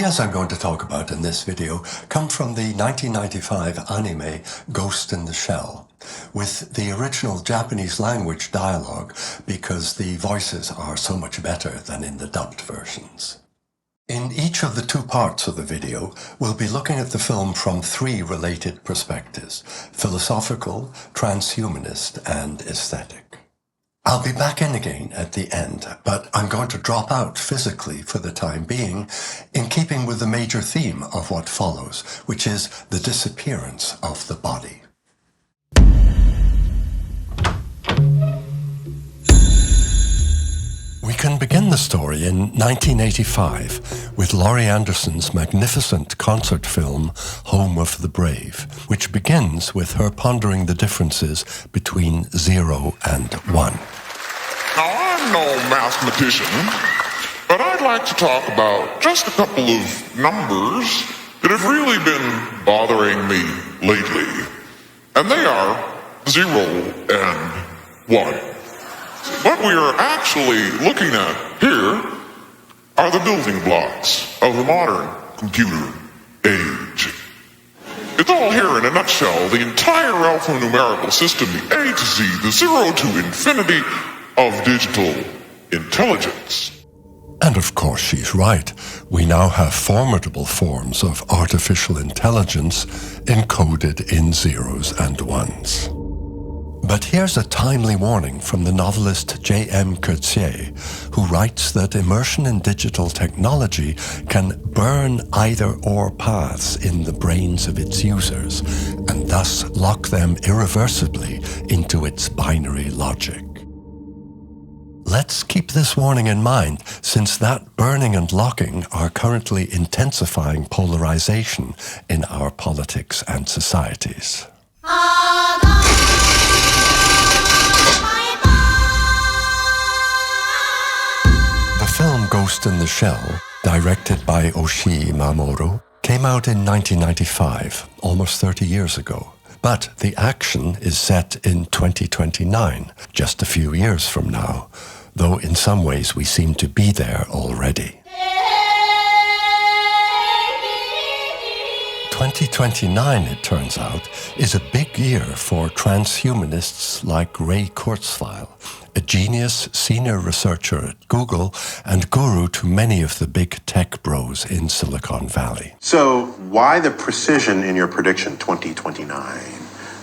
ideas I'm going to talk about in this video come from the 1995 anime Ghost in the Shell, with the original Japanese language dialogue because the voices are so much better than in the dubbed versions. In each of the two parts of the video, we'll be looking at the film from three related perspectives: philosophical, transhumanist, and aesthetic. I'll be back in again at the end, but I'm going to drop out physically for the time being, in keeping with the major theme of what follows, which is the disappearance of the body. We can begin the story in 1985 with Laurie Anderson's magnificent concert film Home of the Brave, which begins with her pondering the differences between 0 and 1. Now, I'm no mathematician, but I'd like to talk about just a couple of numbers that have really been bothering me lately. And they are 0 and 1. What we are actually looking at here are the building blocks of the modern computer age. It's all here in a nutshell, the entire alphanumerical system, the A to Z, the 0 to infinity of digital intelligence. And of course she's right. We now have formidable forms of artificial intelligence encoded in zeros and ones. But here's a timely warning from the novelist J.M. Coetzee, who writes that immersion in digital technology can burn either-or paths in the brains of its users, and thus lock them irreversibly into its binary logic. Let's keep this warning in mind, since that burning and locking are currently intensifying polarization in our politics and societies. The film Ghost in the Shell, directed by Oshii Mamoru, came out in 1995, almost 30 years ago. But the action is set in 2029, just a few years from now, though in some ways we seem to be there already. 2029, it turns out, is a big year for transhumanists like Ray Kurzweil, a genius senior researcher at Google and guru to many of the big tech bros in Silicon Valley. So why the precision in your prediction, 2029?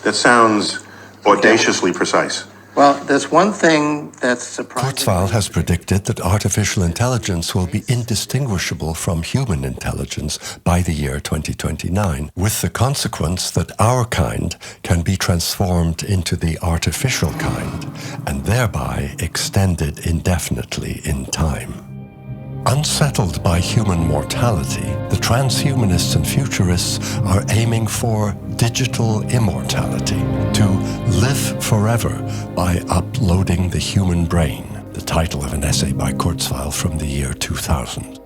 That sounds audaciously precise. Well, there's one thing that's surprising. Kurzweil has predicted that artificial intelligence will be indistinguishable from human intelligence by the year 2029, with the consequence that our kind can be transformed into the artificial kind and thereby extended indefinitely in time. Unsettled by human mortality, the transhumanists and futurists are aiming for digital immortality, to live forever by uploading the human brain, the title of an essay by Kurzweil from the year 2000.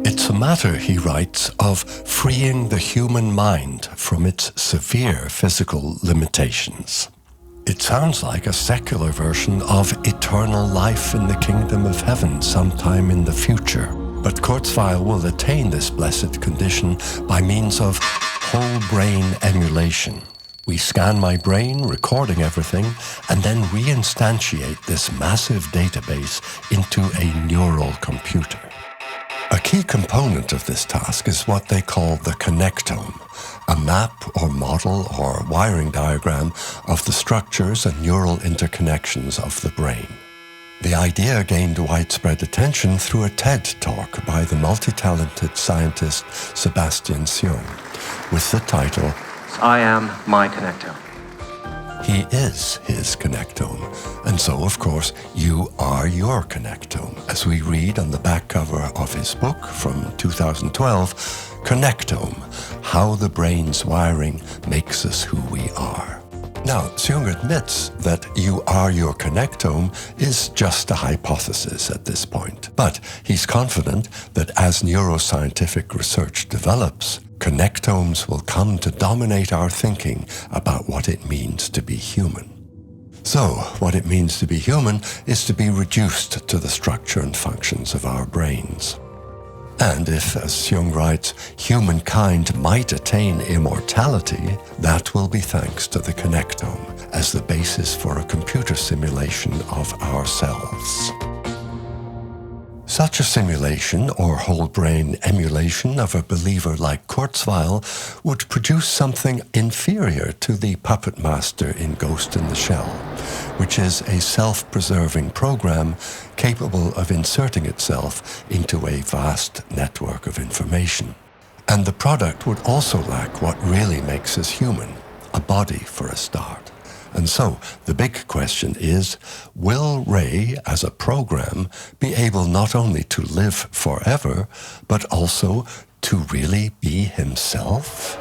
It's a matter, he writes, of freeing the human mind from its severe physical limitations. It sounds like a secular version of eternal life in the kingdom of heaven sometime in the future. But Kurzweil will attain this blessed condition by means of whole brain emulation. We scan my brain, recording everything, and then reinstantiate this massive database into a neural computer. A key component of this task is what they call the connectome, a map or model or wiring diagram of the structures and neural interconnections of the brain. The idea gained widespread attention through a TED Talk by the multi-talented scientist Sebastian Seung, with the title, I am my connectome. He is his connectome, and so, of course, you are your connectome, as we read on the back cover of his book from 2012, Connectome, How the Brain's Wiring Makes Us Who We Are. Now, Seung admits that you are your connectome is just a hypothesis at this point, but he's confident that as neuroscientific research develops, connectomes will come to dominate our thinking about what it means to be human. So, what it means to be human is to be reduced to the structure and functions of our brains. And if, as Jung writes, humankind might attain immortality, that will be thanks to the connectome as the basis for a computer simulation of ourselves. Such a simulation, or whole-brain emulation of a believer like Kurzweil, would produce something inferior to the puppet master in Ghost in the Shell, which is a self-preserving program capable of inserting itself into a vast network of information. And the product would also lack what really makes us human, a body for a start. And so, the big question is, will Ray, as a program, be able not only to live forever, but also to really be himself?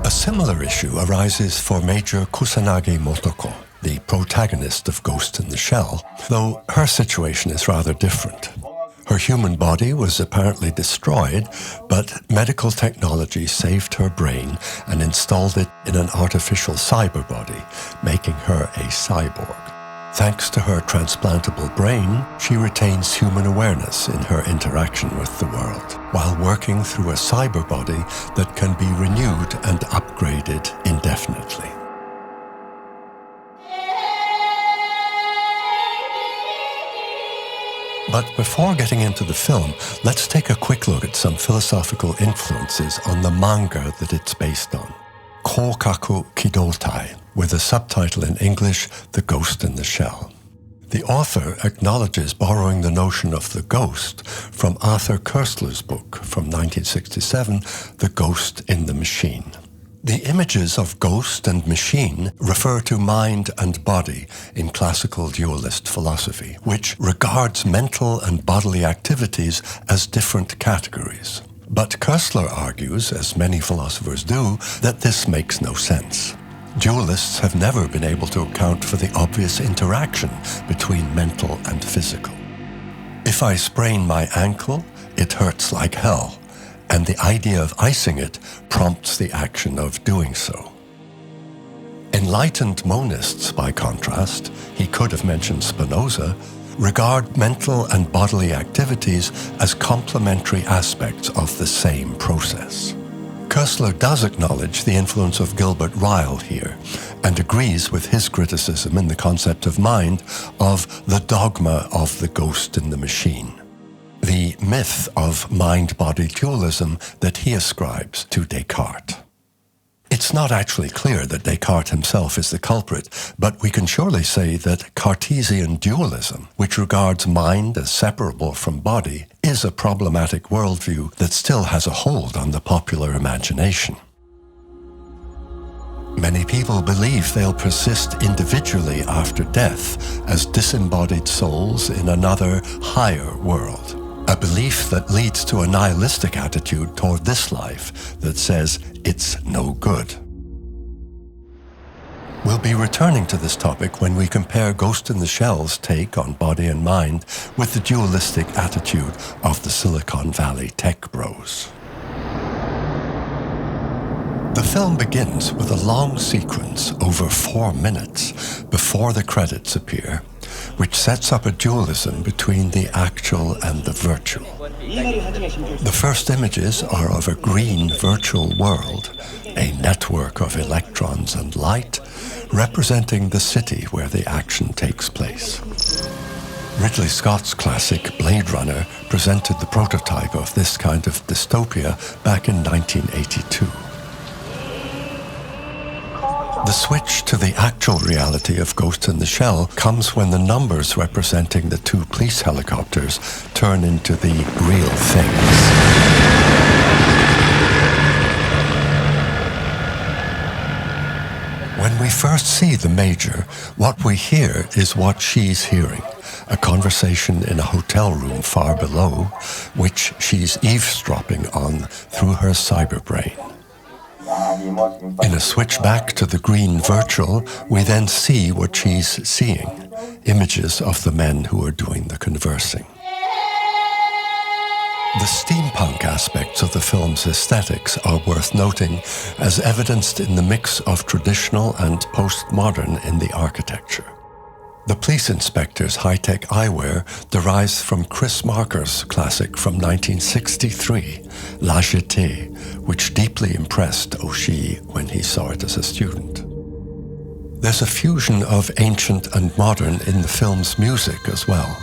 A similar issue arises for Major Kusanagi Motoko, the protagonist of Ghost in the Shell, though her situation is rather different. Her human body was apparently destroyed, but medical technology saved her brain and installed it in an artificial cyber body, making her a cyborg. Thanks to her transplantable brain, she retains human awareness in her interaction with the world, while working through a cyber body that can be renewed and upgraded indefinitely. But before getting into the film, let's take a quick look at some philosophical influences on the manga that it's based on. Koukaku Kidotai, with a subtitle in English, The Ghost in the Shell. The author acknowledges borrowing the notion of the ghost from Arthur Koestler's book from 1967, The Ghost in the Machine. The images of ghost and machine refer to mind and body in classical dualist philosophy, which regards mental and bodily activities as different categories. But Koestler argues, as many philosophers do, that this makes no sense. Dualists have never been able to account for the obvious interaction between mental and physical. If I sprain my ankle, it hurts like hell, and the idea of icing it prompts the action of doing so. Enlightened monists, by contrast, he could have mentioned Spinoza, regard mental and bodily activities as complementary aspects of the same process. Koestler does acknowledge the influence of Gilbert Ryle here, and agrees with his criticism in the concept of mind of the dogma of the ghost in the machine, the myth of mind-body dualism that he ascribes to Descartes. It's not actually clear that Descartes himself is the culprit, but we can surely say that Cartesian dualism, which regards mind as separable from body, is a problematic worldview that still has a hold on the popular imagination. Many people believe they'll persist individually after death as disembodied souls in another, higher world. A belief that leads to a nihilistic attitude toward this life that says it's no good. We'll be returning to this topic when we compare Ghost in the Shell's take on body and mind with the dualistic attitude of the Silicon Valley tech bros. The film begins with a long sequence over 4 minutes before the credits appear, which sets up a dualism between the actual and the virtual. The first images are of a green virtual world, a network of electrons and light, representing the city where the action takes place. Ridley Scott's classic Blade Runner presented the prototype of this kind of dystopia back in 1982. The switch to the actual reality of Ghost in the Shell comes when the numbers representing the 2 police helicopters turn into the real things. When we first see the Major, what we hear is what she's hearing, a conversation in a hotel room far below, which she's eavesdropping on through her cyberbrain. In a switch back to the green virtual, we then see what she's seeing, images of the men who are doing the conversing. The steampunk aspects of the film's aesthetics are worth noting, as evidenced in the mix of traditional and postmodern in the architecture. The police inspector's high-tech eyewear derives from Chris Marker's classic from 1963, La Jetée, which deeply impressed Oshii when he saw it as a student. There's a fusion of ancient and modern in the film's music as well.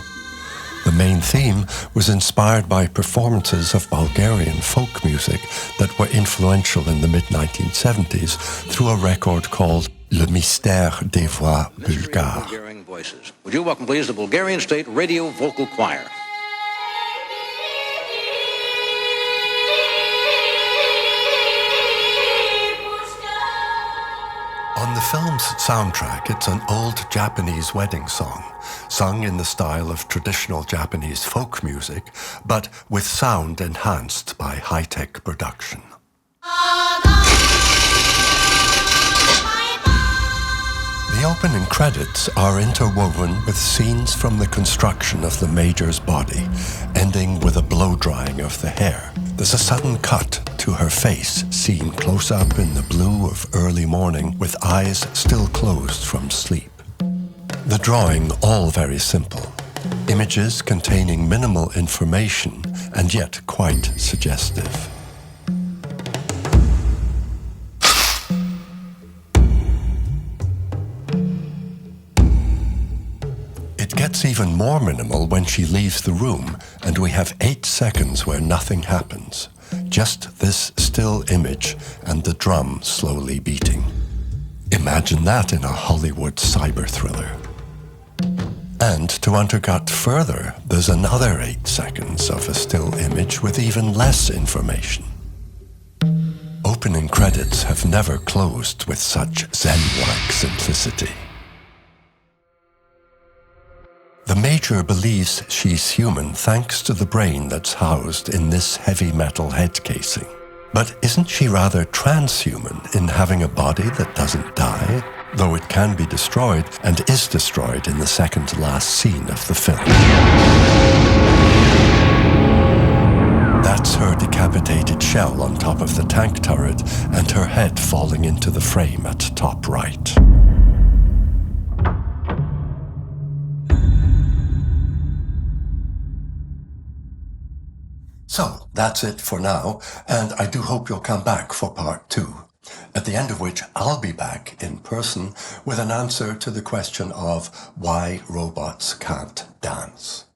The main theme was inspired by performances of Bulgarian folk music that were influential in the mid-1970s through a record called Le Mystère des Voix Bulgares. Voices. Would you welcome, please, the Bulgarian State Radio Vocal Choir? On the film's soundtrack, it's an old Japanese wedding song, sung in the style of traditional Japanese folk music, but with sound enhanced by high-tech production. The opening credits are interwoven with scenes from the construction of the Major's body, ending with a blow-drying of the hair. There's a sudden cut to her face, seen close up in the blue of early morning with eyes still closed from sleep. The drawing all very simple. Images containing minimal information and yet quite suggestive. It gets even more minimal when she leaves the room, and we have 8 seconds where nothing happens. Just this still image and the drum slowly beating. Imagine that in a Hollywood cyber thriller. And to undercut further, there's another 8 seconds of a still image with even less information. Opening credits have never closed with such zen-like simplicity. The Major believes she's human thanks to the brain that's housed in this heavy metal head casing. But isn't she rather transhuman in having a body that doesn't die, though it can be destroyed and is destroyed in the second-to-last scene of the film? That's her decapitated shell on top of the tank turret and her head falling into the frame at top right. So, that's it for now, and I do hope you'll come back for part 2, at the end of which I'll be back in person with an answer to the question of why robots can't dance.